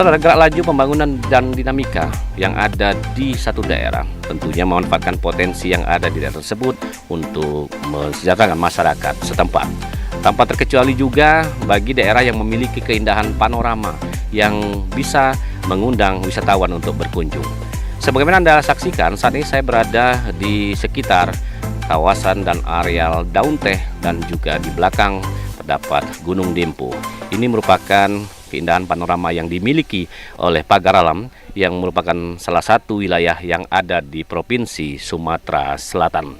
Saudara, gerak laju pembangunan dan dinamika yang ada di satu daerah tentunya memanfaatkan potensi yang ada di daerah tersebut untuk mensejahterakan masyarakat setempat. Tanpa terkecuali juga bagi daerah yang memiliki keindahan panorama yang bisa mengundang wisatawan untuk berkunjung. Sebagaimana Anda saksikan, saat ini saya berada di sekitar kawasan dan areal Daun Teh dan juga di belakang terdapat Gunung Dempo. Ini merupakan keindahan panorama yang dimiliki oleh Pagar Alam yang merupakan salah satu wilayah yang ada di Provinsi Sumatera Selatan.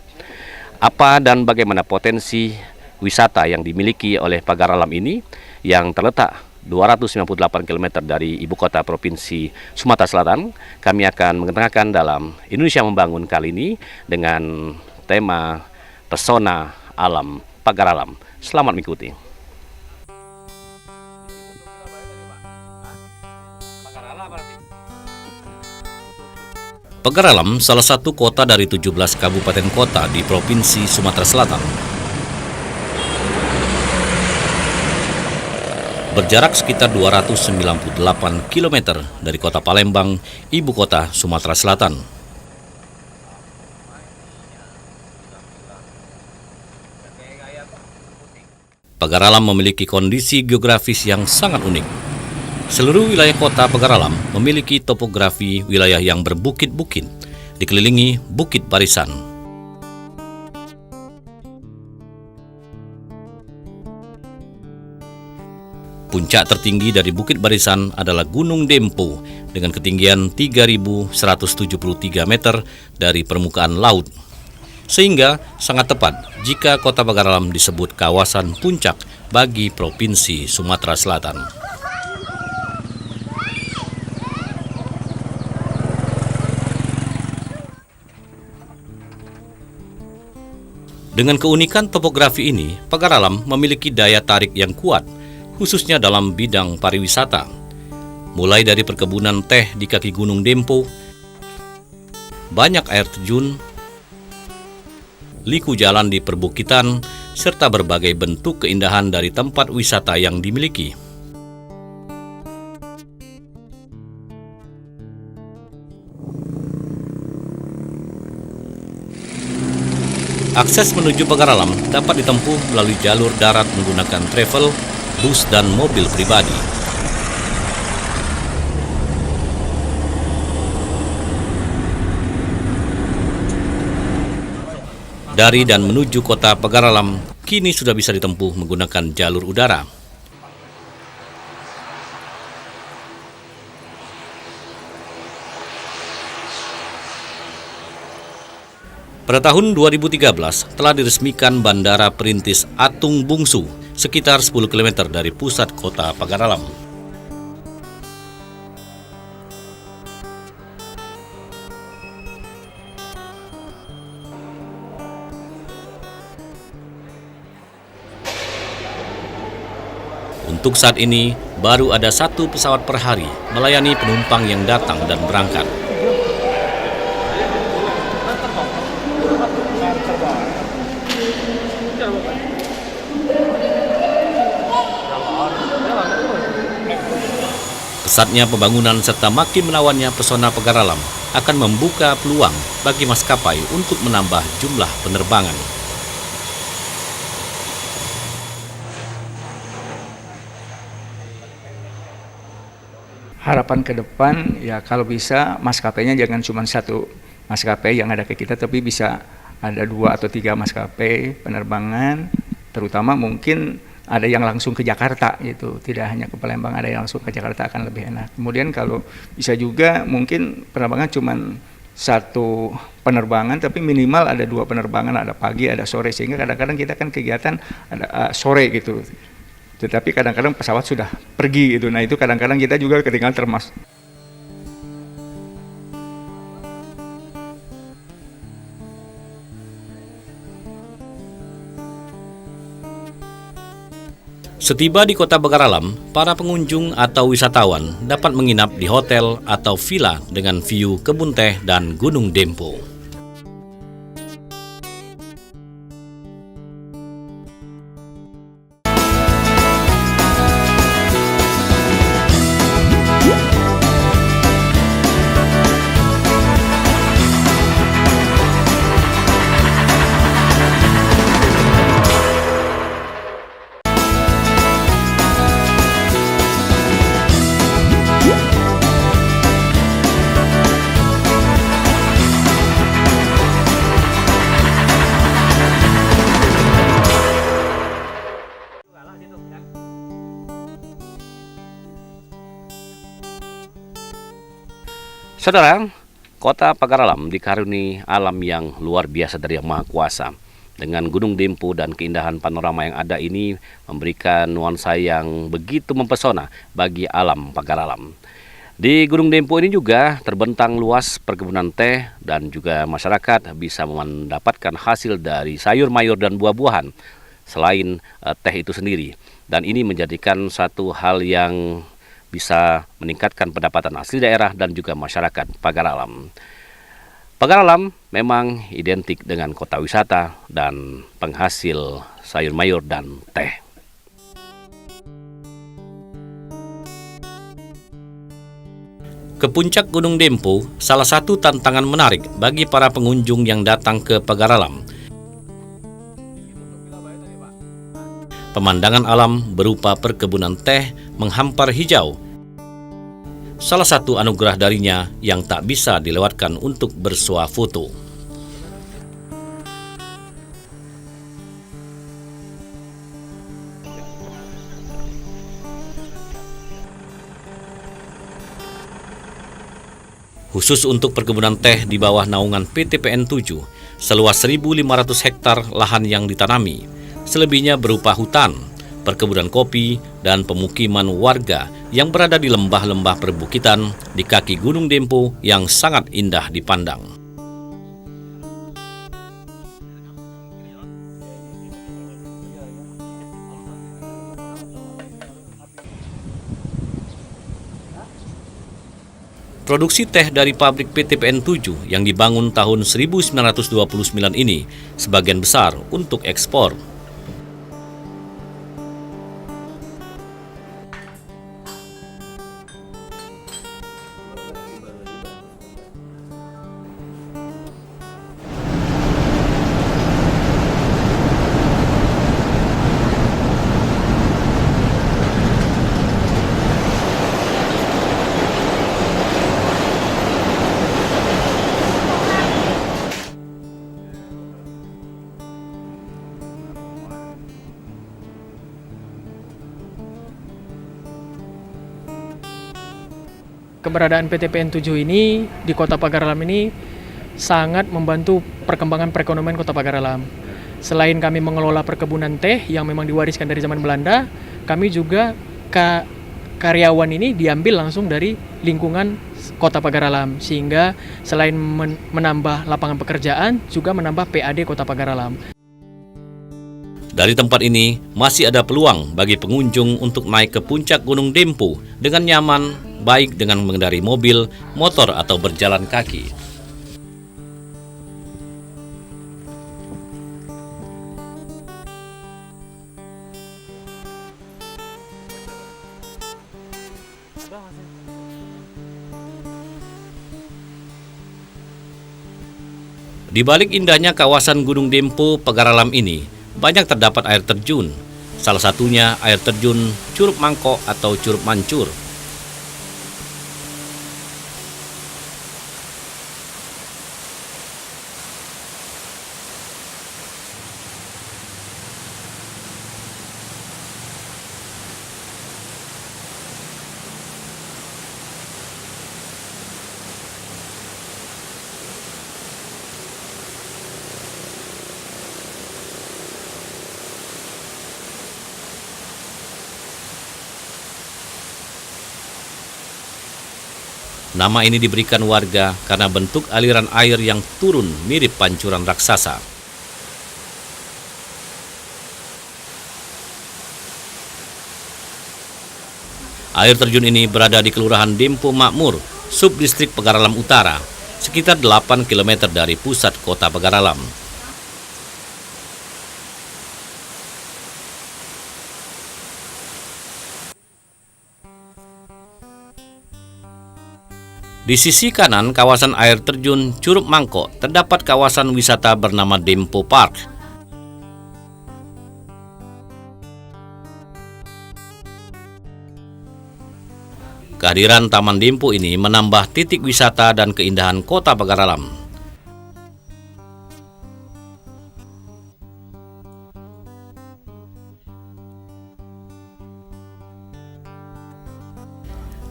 Apa dan bagaimana potensi wisata yang dimiliki oleh Pagar Alam ini yang terletak 298 km dari ibu kota Provinsi Sumatera Selatan? Kami akan mengetengahkan dalam Indonesia Membangun kali ini dengan tema Pesona Alam Pagar Alam. Selamat mengikuti. Pagar Alam salah satu kota dari 17 kabupaten kota di Provinsi Sumatera Selatan. Berjarak sekitar 298 km dari kota Palembang, ibu kota Sumatera Selatan. Pagar Alam memiliki kondisi geografis yang sangat unik. Seluruh wilayah kota Pagar Alam memiliki topografi wilayah yang berbukit-bukit, dikelilingi bukit barisan. Puncak tertinggi dari bukit barisan adalah Gunung Dempo dengan ketinggian 3.173 meter dari permukaan laut. Sehingga sangat tepat jika kota Pagar Alam disebut kawasan puncak bagi Provinsi Sumatera Selatan. Dengan keunikan topografi ini, Pagar Alam memiliki daya tarik yang kuat, khususnya dalam bidang pariwisata. Mulai dari perkebunan teh di kaki Gunung Dempo, banyak air terjun, liku jalan di perbukitan, serta berbagai bentuk keindahan dari tempat wisata yang dimiliki. Akses menuju Pagar Alam dapat ditempuh melalui jalur darat menggunakan travel, bus, dan mobil pribadi. Dari dan menuju kota Pagar Alam kini sudah bisa ditempuh menggunakan jalur udara. Pada tahun 2013 telah diresmikan Bandara Perintis Atung Bungsu sekitar 10 km dari pusat kota Pagar Alam. Untuk saat ini, baru ada 1 pesawat per hari melayani penumpang yang datang dan berangkat. Pesatnya pembangunan serta makin menawannya pesona Pagar Alam akan membuka peluang bagi maskapai untuk menambah jumlah penerbangan. Harapan ke depan ya kalau bisa maskapainya jangan cuma 1 maskapai yang ada ke kita, tapi bisa ada 2 atau 3 maskapai penerbangan, terutama mungkin ada yang langsung ke Jakarta gitu, tidak hanya ke Palembang, ada yang langsung ke Jakarta akan lebih enak. Kemudian kalau bisa juga mungkin penerbangan cuma 1 penerbangan, tapi minimal ada 2 penerbangan, ada pagi, ada sore, sehingga kadang-kadang kita kan kegiatan ada sore gitu. Tetapi kadang-kadang pesawat sudah pergi gitu. Nah itu kadang-kadang kita juga ketinggalan termasuk. Setiba di kota Pagar Alam, para pengunjung atau wisatawan dapat menginap di hotel atau villa dengan view kebun teh dan Gunung Dempo. Saudara, Kota Pagar Alam dikaruniai alam yang luar biasa dari Yang Maha Kuasa. Dengan Gunung Dempo dan keindahan panorama yang ada ini memberikan nuansa yang begitu mempesona bagi alam Pagar Alam. Di Gunung Dempo ini juga terbentang luas perkebunan teh dan juga masyarakat bisa mendapatkan hasil dari sayur mayur dan buah-buahan selain teh itu sendiri. Dan ini menjadikan satu hal yang bisa meningkatkan pendapatan asli daerah dan juga masyarakat Pagar Alam. Pagar Alam memang identik dengan kota wisata dan penghasil sayur mayur dan teh. Ke puncak Gunung Dempo, salah satu tantangan menarik bagi para pengunjung yang datang ke Pagar Alam. Pemandangan alam berupa perkebunan teh menghampar hijau. Salah satu anugerah darinya yang tak bisa dilewatkan untuk bersuah foto. Khusus untuk perkebunan teh di bawah naungan PT PN 7, seluas 1.500 hektar lahan yang ditanami, selebihnya berupa hutan, perkebunan kopi, dan pemukiman warga yang berada di lembah-lembah perbukitan di kaki Gunung Dempo yang sangat indah dipandang. Produksi teh dari pabrik PT PN 7 yang dibangun tahun 1929 ini sebagian besar untuk ekspor. Keberadaan PT PN 7 ini di Kota Pagar Alam ini sangat membantu perkembangan perekonomian Kota Pagar Alam. Selain kami mengelola perkebunan teh yang memang diwariskan dari zaman Belanda, kami juga karyawan ini diambil langsung dari lingkungan Kota Pagar Alam, sehingga selain menambah lapangan pekerjaan, juga menambah PAD Kota Pagar Alam. Dari tempat ini, masih ada peluang bagi pengunjung untuk naik ke puncak Gunung Dempo dengan nyaman, baik dengan mengendarai mobil, motor, atau berjalan kaki. Di balik indahnya kawasan Gunung Dempo Pagar Alam ini, banyak terdapat air terjun. Salah satunya air terjun Curug Mangkok atau Curug Mancur. Nama ini diberikan warga karena bentuk aliran air yang turun mirip pancuran raksasa. Air terjun ini berada di Kelurahan Dempo Makmur, subdistrik Pagar Alam Utara, sekitar 8 km dari pusat kota Pagar Alam. Di sisi kanan kawasan air terjun Curug Mangkok terdapat kawasan wisata bernama Dempo Park. Kehadiran Taman Dempo ini menambah titik wisata dan keindahan kota Pagar Alam.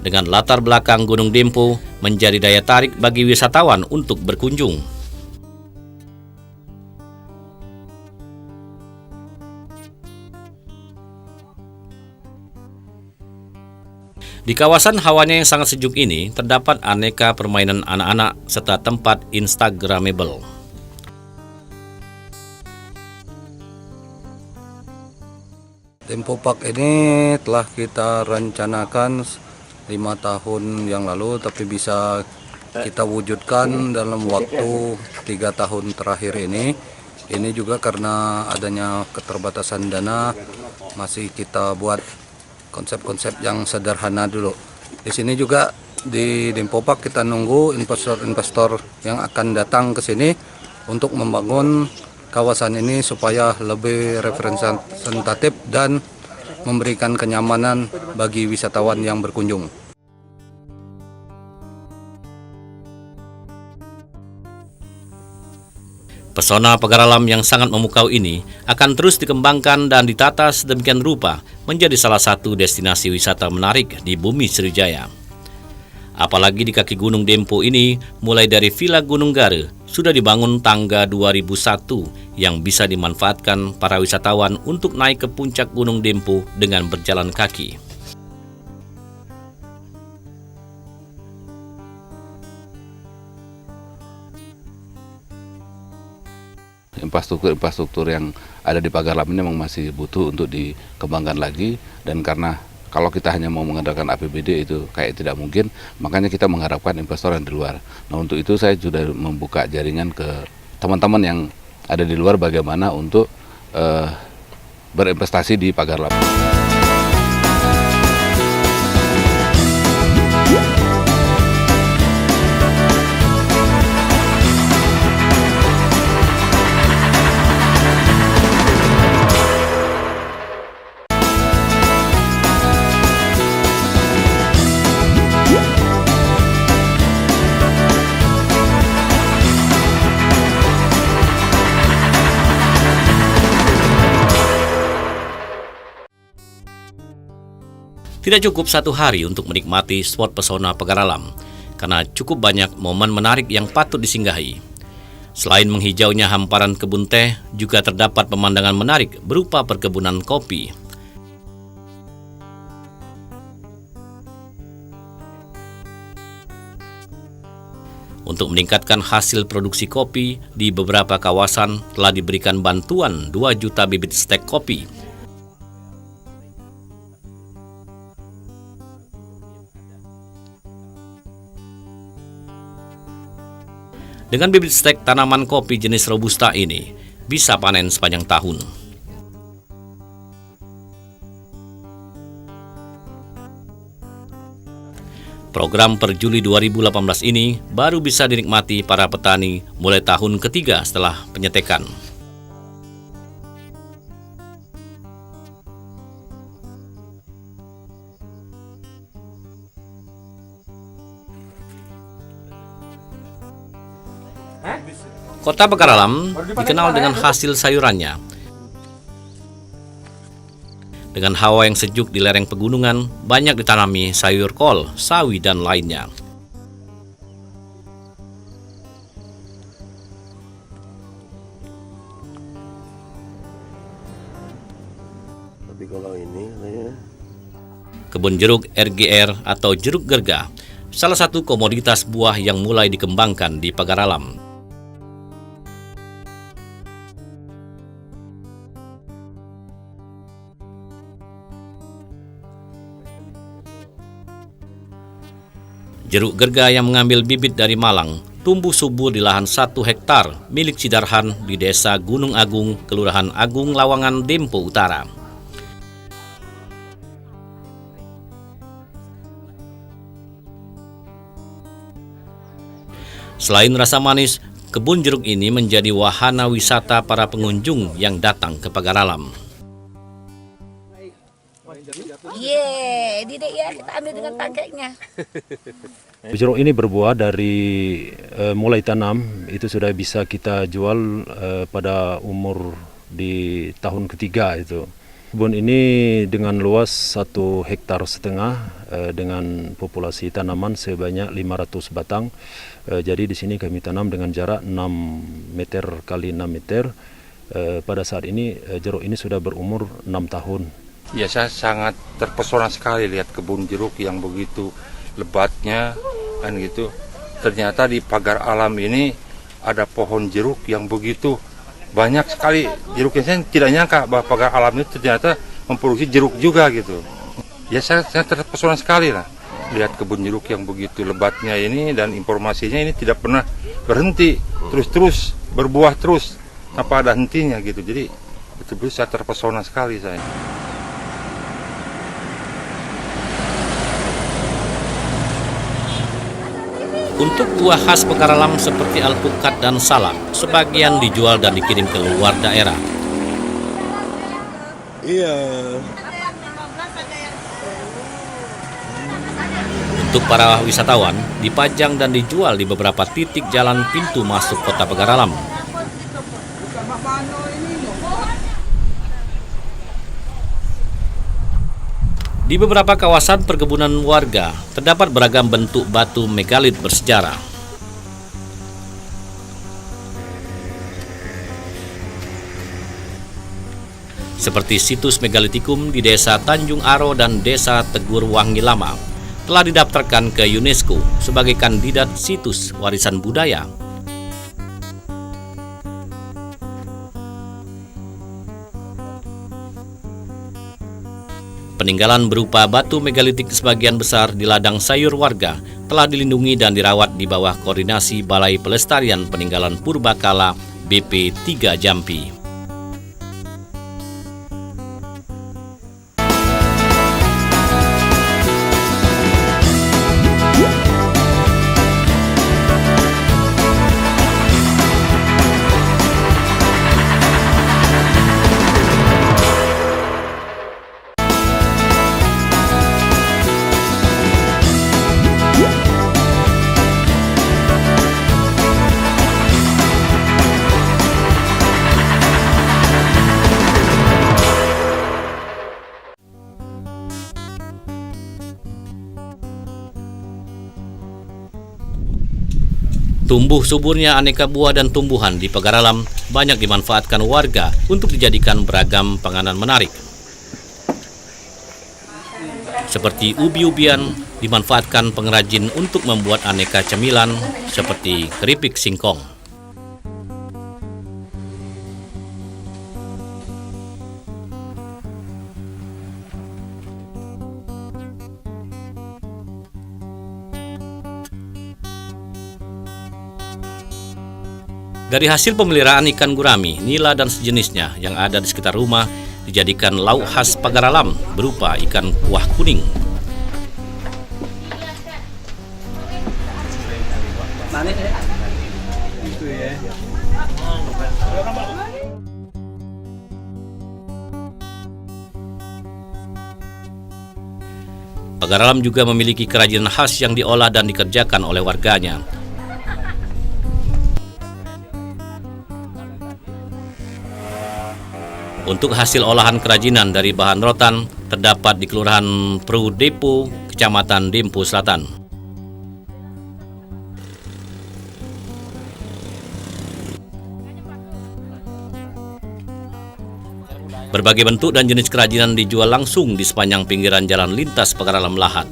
Dengan latar belakang Gunung Dempo, menjadi daya tarik bagi wisatawan untuk berkunjung. Di kawasan hawanya yang sangat sejuk ini, terdapat aneka permainan anak-anak serta tempat instagramable. Tempo Park ini telah kita rencanakan 5 tahun yang lalu, tapi bisa kita wujudkan dalam waktu 3 tahun terakhir ini. Ini juga karena adanya keterbatasan dana, masih kita buat konsep-konsep yang sederhana dulu. Di sini juga di Tempo Park kita nunggu investor-investor yang akan datang ke sini untuk membangun kawasan ini supaya lebih representatif dan memberikan kenyamanan bagi wisatawan yang berkunjung. Pesona pagar alam yang sangat memukau ini akan terus dikembangkan dan ditata sedemikian rupa menjadi salah satu destinasi wisata menarik di bumi Sriwijaya. Apalagi di kaki Gunung Dempo ini, mulai dari Villa Gunung Gare, sudah dibangun tangga 2001 yang bisa dimanfaatkan para wisatawan untuk naik ke puncak Gunung Dempo dengan berjalan kaki. Infrastruktur yang ada di pagar alam ini memang masih butuh untuk dikembangkan lagi, dan karena kalau kita hanya mau mengandalkan APBD itu kayak tidak mungkin, makanya kita mengharapkan investor yang di luar. Nah, untuk itu saya sudah membuka jaringan ke teman-teman yang ada di luar bagaimana untuk berinvestasi di pagar alam. Tidak cukup 1 hari untuk menikmati spot pesona pagar alam, karena cukup banyak momen menarik yang patut disinggahi. Selain menghijaunya hamparan kebun teh, juga terdapat pemandangan menarik berupa perkebunan kopi. Untuk meningkatkan hasil produksi kopi, di beberapa kawasan telah diberikan bantuan 2 juta bibit stek kopi. Dengan bibit stek tanaman kopi jenis Robusta ini, bisa panen sepanjang tahun. Program per Juli 2018 ini baru bisa dinikmati para petani mulai tahun ketiga setelah penyetekan. Kota Pagar Alam dikenal dengan hasil sayurannya. Dengan hawa yang sejuk di lereng pegunungan, banyak ditanami sayur kol, sawi, dan lainnya. Tapi kalau ini Kebun jeruk RGR atau jeruk gerga, salah satu komoditas buah yang mulai dikembangkan di Pagar Alam. Jeruk gerga yang mengambil bibit dari Malang tumbuh subur di lahan 1 hektar milik Cidarhan di Desa Gunung Agung, Kelurahan Agung, Lawangan, Dempo Utara. Selain rasa manis, kebun jeruk ini menjadi wahana wisata para pengunjung yang datang ke Pagar Alam. Didek ya, kita ambil dengan tangkainya. jeruk ini berbuah dari mulai tanam itu sudah bisa kita jual pada umur di tahun ketiga itu. Kebun ini dengan luas 1,5 hektar dengan populasi tanaman sebanyak 500 batang. Jadi di sini kami tanam dengan jarak 6 meter kali 6 meter. Pada saat ini jeruk ini sudah berumur 6 tahun. Ya, saya sangat terpesona sekali lihat kebun jeruk yang begitu lebatnya kan gitu. Ternyata di pagar alam ini ada pohon jeruk yang begitu banyak sekali jeruknya. Saya tidak nyangka bahwa pagar alam itu ternyata memproduksi jeruk juga gitu. Ya, saya terpesona sekali lah lihat kebun jeruk yang begitu lebatnya ini, dan informasinya ini tidak pernah berhenti, terus berbuah terus tanpa ada hentinya gitu. Jadi betul-betul saya terpesona sekali saya. Untuk buah khas Pagaralam seperti alpukat dan salak, sebagian dijual dan dikirim ke luar daerah. Untuk para wisatawan, dipajang dan dijual di beberapa titik jalan pintu masuk kota Pagaralam. Di beberapa kawasan perkebunan warga, terdapat beragam bentuk batu megalit bersejarah. Seperti situs megalitikum di Desa Tanjung Aro dan Desa Tegur Wangi Lama, telah didaftarkan ke UNESCO sebagai kandidat situs warisan budaya. Peninggalan berupa batu megalitik sebagian besar di ladang sayur warga telah dilindungi dan dirawat di bawah koordinasi Balai Pelestarian Peninggalan Purbakala BP 3 Jampi. Tumbuh suburnya aneka buah dan tumbuhan di Pagaralam banyak dimanfaatkan warga untuk dijadikan beragam panganan menarik. Seperti ubi-ubian dimanfaatkan pengrajin untuk membuat aneka cemilan seperti keripik singkong. Dari hasil pemeliharaan ikan gurami, nila dan sejenisnya yang ada di sekitar rumah dijadikan lauk khas Pagaralam berupa ikan kuah kuning. Pagaralam juga memiliki kerajinan khas yang diolah dan dikerjakan oleh warganya. Untuk hasil olahan kerajinan dari bahan rotan terdapat di Kelurahan Prudepo, Kecamatan Dempo Selatan. Berbagai bentuk dan jenis kerajinan dijual langsung di sepanjang pinggiran jalan lintas Pagaralam Lahat.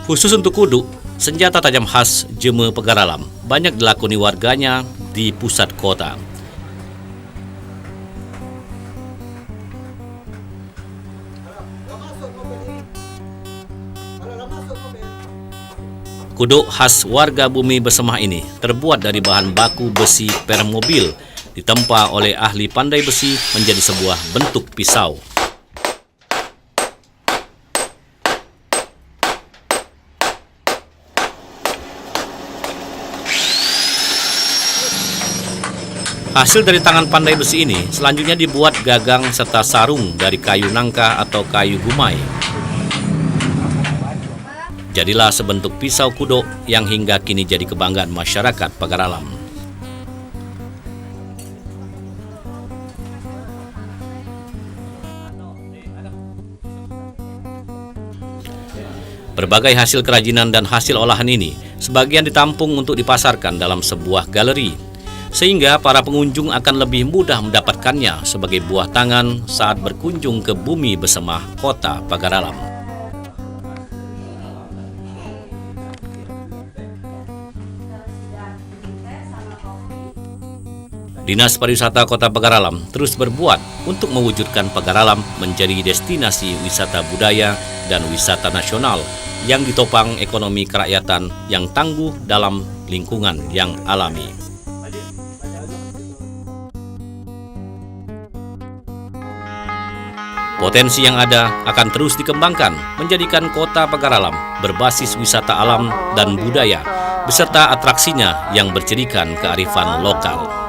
Khusus untuk kudu, senjata tajam khas Jeme Pagaralam banyak dilakoni warganya di pusat kota. Kudu khas warga Bumi Bersemah ini terbuat dari bahan baku besi permobil, ditempa oleh ahli pandai besi menjadi sebuah bentuk pisau. Hasil dari tangan pandai besi ini selanjutnya dibuat gagang serta sarung dari kayu nangka atau kayu gumai. jadilah sebentuk pisau kudo yang hingga kini jadi kebanggaan masyarakat Pagar Alam. Berbagai hasil kerajinan dan hasil olahan ini sebagian ditampung untuk dipasarkan dalam sebuah galeri, sehingga para pengunjung akan lebih mudah mendapatkannya sebagai buah tangan saat berkunjung ke bumi besemah Kota Pagar Alam. Dinas Pariwisata Kota Pagar Alam terus berbuat untuk mewujudkan Pagar Alam menjadi destinasi wisata budaya dan wisata nasional yang ditopang ekonomi kerakyatan yang tangguh dalam lingkungan yang alami. Potensi yang ada akan terus dikembangkan menjadikan Kota Pagar Alam berbasis wisata alam dan budaya beserta atraksinya yang bercirikan kearifan lokal.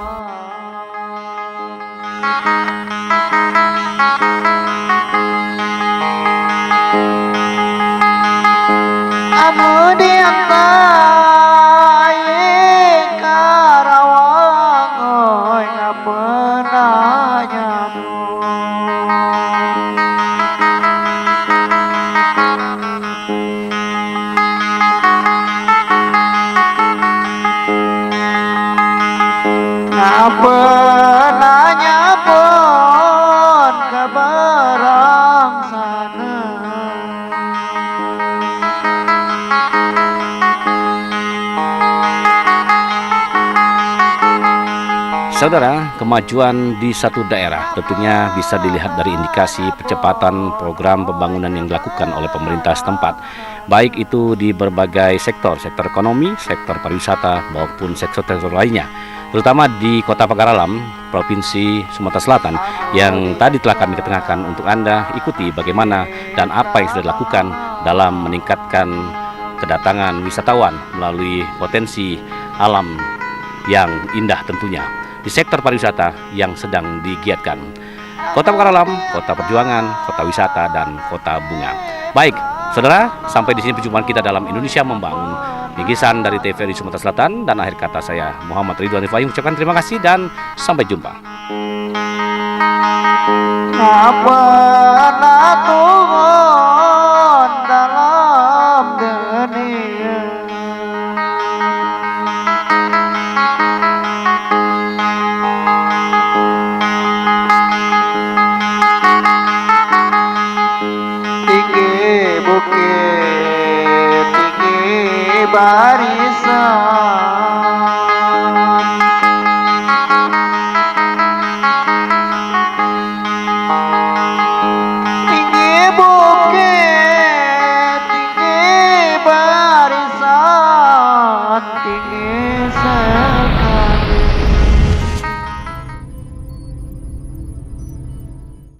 Saudara, kemajuan di satu daerah tentunya bisa dilihat dari indikasi percepatan program pembangunan yang dilakukan oleh pemerintah setempat, baik itu di berbagai sektor ekonomi, sektor pariwisata, maupun sektor lainnya, terutama di Kota Pagar Alam, Provinsi Sumatera Selatan, yang tadi telah kami ketengahkan untuk Anda ikuti bagaimana dan apa yang sudah dilakukan dalam meningkatkan kedatangan wisatawan melalui potensi alam yang indah tentunya di sektor pariwisata yang sedang digiatkan. Kota Pagar Alam, kota perjuangan, kota wisata, dan kota bunga. Baik, saudara, sampai di sini perjumpaan kita dalam Indonesia Membangun. Bingkisan dari TVRI Sumatera Selatan, dan akhir kata saya Muhammad Ridwan Rifai mengucapkan terima kasih dan sampai jumpa. tinggi